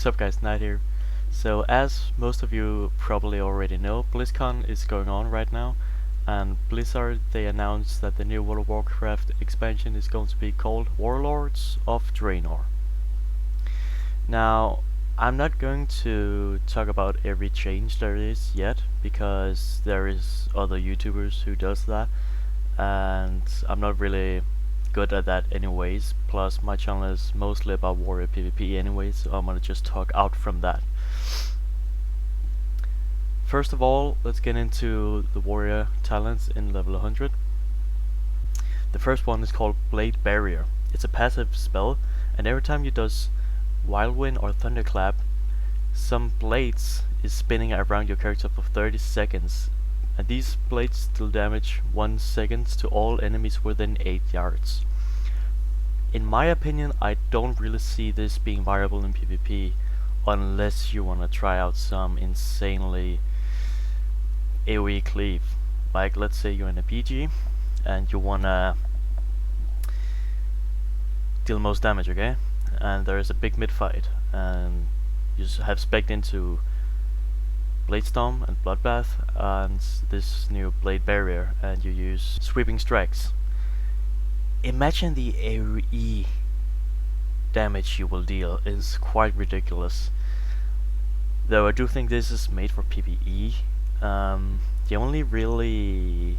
Sup guys, Naight here. So as most of you probably already know, BlizzCon is going on right now, and Blizzard, they announced that the new World of Warcraft expansion is going to be called Warlords of Draenor. Now, I'm not going to talk about every change there is yet, because there is other YouTubers who does that, and I'm not really good at that anyways. Plus my channel is mostly about warrior PvP anyways, so I'm gonna just talk out from that. First of all, let's get into the warrior talents in level 100. The first one is called Blade Barrier. It's a passive spell, and every time you does Whirlwind or Thunderclap, some blades is spinning around your character for 30 seconds, and these blades deal damage 1 second to all enemies within 8 yards. In my opinion, I don't really see this being viable in PvP unless you wanna try out some insanely AoE cleave. Like, let's say you're in a PG and you wanna deal most damage, okay? And there is a big mid fight, and you just have spec'd into Bladestorm and Bloodbath and this new Blade Barrier, and you use Sweeping Strikes. Imagine the AoE damage you will deal is quite ridiculous. Though I do think this is made for PvE. The only really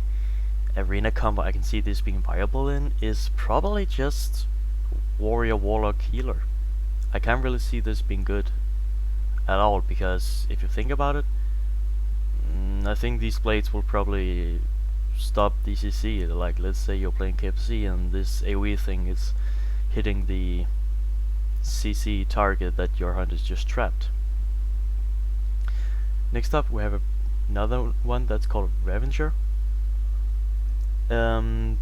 arena combo I can see this being viable in is probably just Warrior Warlock Healer. I can't really see this being good at all, because if you think about it, I think these blades will probably stop DCC. Like, let's say you're playing KFC and this AoE thing is hitting the CC target that your hunt is just trapped. Next up we have another one that's called Revenger.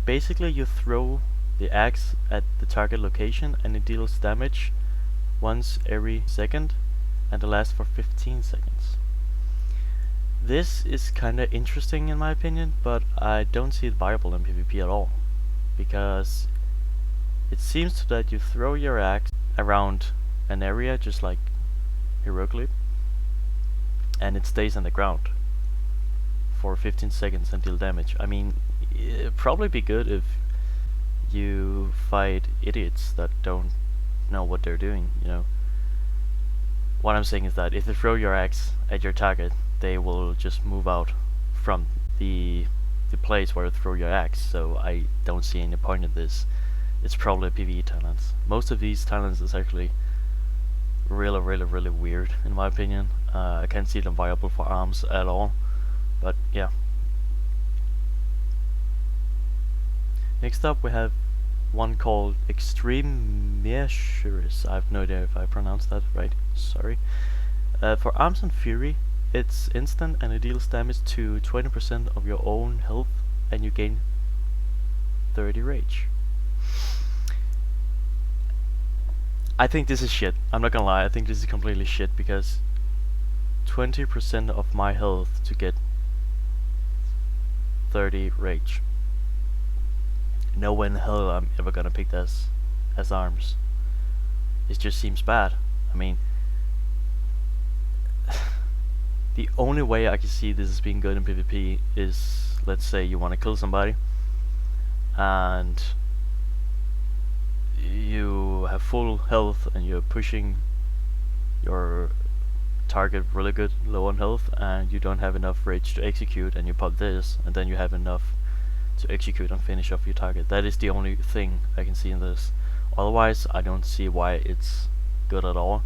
Basically you throw the axe at the target location and it deals damage once every second, and it lasts for 15 seconds. This is kinda interesting in my opinion, but I don't see it viable in PvP at all, because it seems that you throw your axe around an area just like heroically, and it stays on the ground for 15 seconds and deal damage. I mean, it'd probably be good if you fight idiots that don't know what they're doing, you know. What I'm saying is that if you throw your axe at your target, they will just move out from the place where you throw your axe, so I don't see any point in this. It's probably a PvE talents. Most of these talents is actually really weird in my opinion. I can't see them viable for arms at all, but yeah. Next up we have one called Extreme Measures. I have no idea if I pronounced that right, sorry. For Arms and Fury, it's instant and it deals damage to 20% of your own health, and you gain 30 rage. I think this is shit. I'm not gonna lie, I think this is completely shit, because 20% of my health to get 30 rage. No way in hell I'm ever gonna pick this as arms. It just seems bad. I mean, the only way I can see this as being good in PvP is, let's say you want to kill somebody and you have full health and you're pushing your target really good low on health, and you don't have enough rage to execute, and you pop this, and then you have enough to execute and finish off your target. That is the only thing I can see in this. Otherwise, I don't see why it's good at all.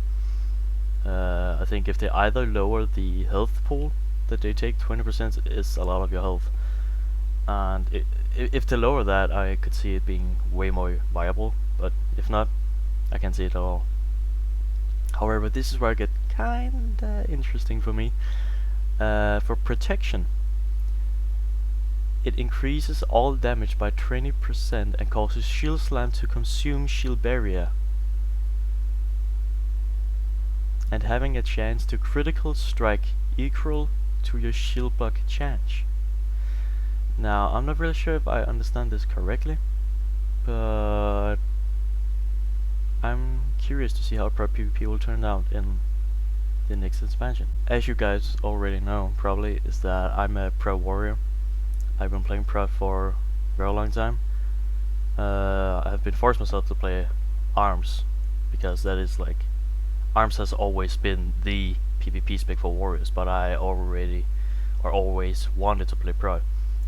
I think if they either lower the health pool that they take, 20% is a lot of your health, and if they lower that, I could see it being way more viable, but if not, I can't see it at all. However, this is where I get kinda interesting for me. For protection, it increases all damage by 20% and causes Shield Slam to consume Shield Barrier, and having a chance to critical strike equal to your shield block chance. Now, I'm not really sure if I understand this correctly, but I'm curious to see how pro PvP will turn out in the next expansion. As you guys already know, probably, is that I'm a pro warrior. I've been playing pro for a very long time. I have been forced myself to play arms because that is like arms has always been the PvP spec for warriors, but I always wanted to play pro,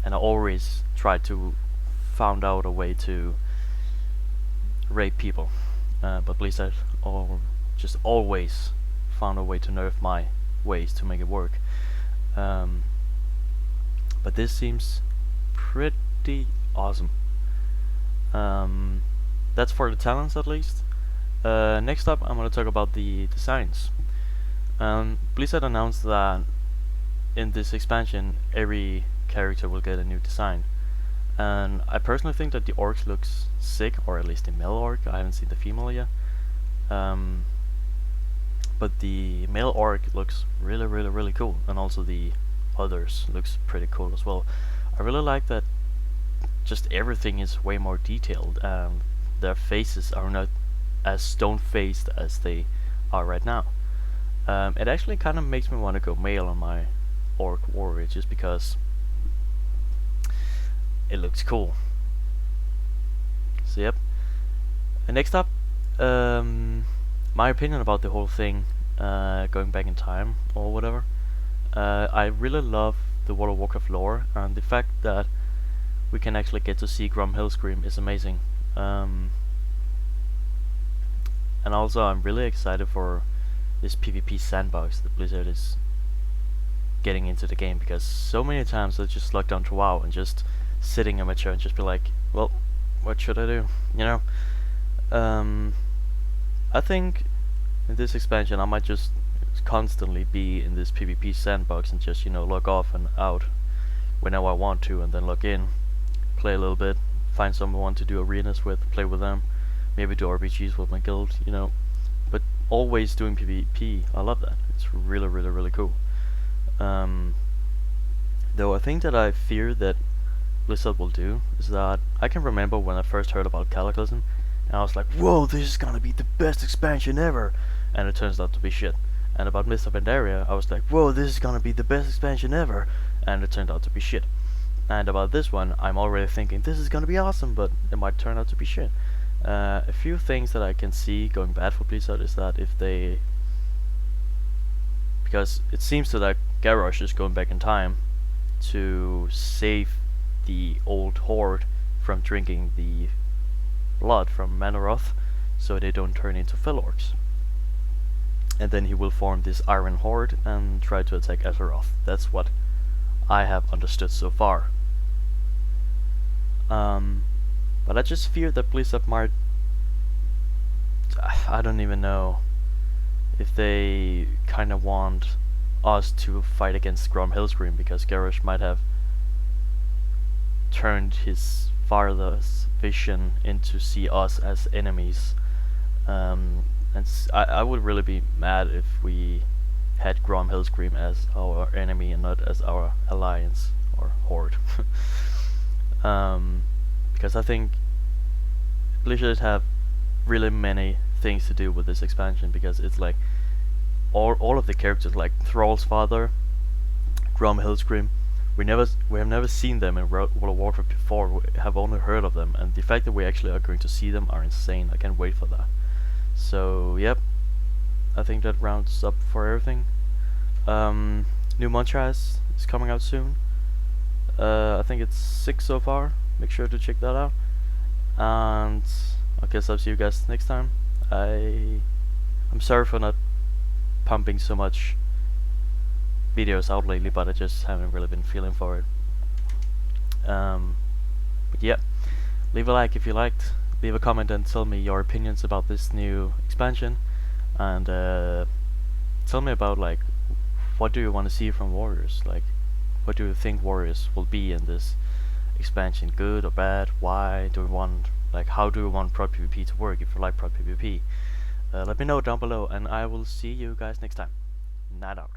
and I always tried to found out a way to rape people, but Blizzard just always found a way to nerf my ways to make it work. But this seems pretty awesome. That's for the talents at least. Next up, I'm gonna talk about the designs. Blizzard announced that in this expansion every character will get a new design, and I personally think that the orc looks sick, or at least the male orc. I haven't seen the female yet, but the male orc looks really cool, and also the others looks pretty cool as well. I really like that just everything is way more detailed, and their faces are not as stone-faced as they are right now. It actually kind of makes me want to go male on my orc warrior, just because it looks cool. So yep. Next up, my opinion about the whole thing, going back in time or whatever. I really love the World of Warcraft lore, and the fact that we can actually get to see Grom Hellscream is amazing. And also I'm really excited for this PvP sandbox that Blizzard is getting into the game, because so many times I just log down to WoW and just sitting in my chair and just be like, well, what should I do? You know? I think in this expansion I might just constantly be in this PvP sandbox and just, you know, log off and out whenever I want to, and then log in, play a little bit, find someone to do arenas with, play with them, maybe do RPGs with my guild, you know, but always doing PvP. I love that. It's really cool. Though I think that I fear that Blizzard will do is that I can remember when I first heard about Cataclysm, and I was like, whoa, this is gonna be the best expansion ever, and it turns out to be shit. And about Mists of Pandaria, I was like, whoa, this is gonna be the best expansion ever, and it turned out to be shit. And about this one, I'm already thinking this is gonna be awesome, but it might turn out to be shit. A few things that I can see going bad for Blizzard is that if they, because it seems that Garrosh is going back in time to save the old horde from drinking the blood from Manoroth, so they don't turn into fell orcs. And then he will form this Iron Horde and try to attack Azeroth. That's what I have understood so far. But I just fear that Blizzard might, I don't even know if they kind of want us to fight against Grom Hellscream, because Garrosh might have turned his father's vision into see us as enemies. And I would really be mad if we had Grom Hellscream as our enemy and not as our alliance or horde. Because I think Blizzard have really many things to do with this expansion, because it's like all of the characters, like Thrall's father, Grom Hellscream, we have never seen them in World of Warcraft before. We have only heard of them, and the fact that we actually are going to see them are insane. I can't wait for that. So yep, I think that rounds up for everything. New Monstras is coming out soon. I think it's 6 so far. Make sure to check that out. And I guess I'll see you guys next time. I'm sorry for not pumping so much videos out lately, but I just haven't really been feeling for it. But yeah, leave a like if you liked. Leave a comment and tell me your opinions about this new expansion, and tell me about, like, what do you want to see from Warriors? Like, what do you think Warriors will be in this expansion? Good or bad? Why do we want, like, how do you want Prod PvP to work if you like Prod PvP? Let me know down below, and I will see you guys next time. Naight out.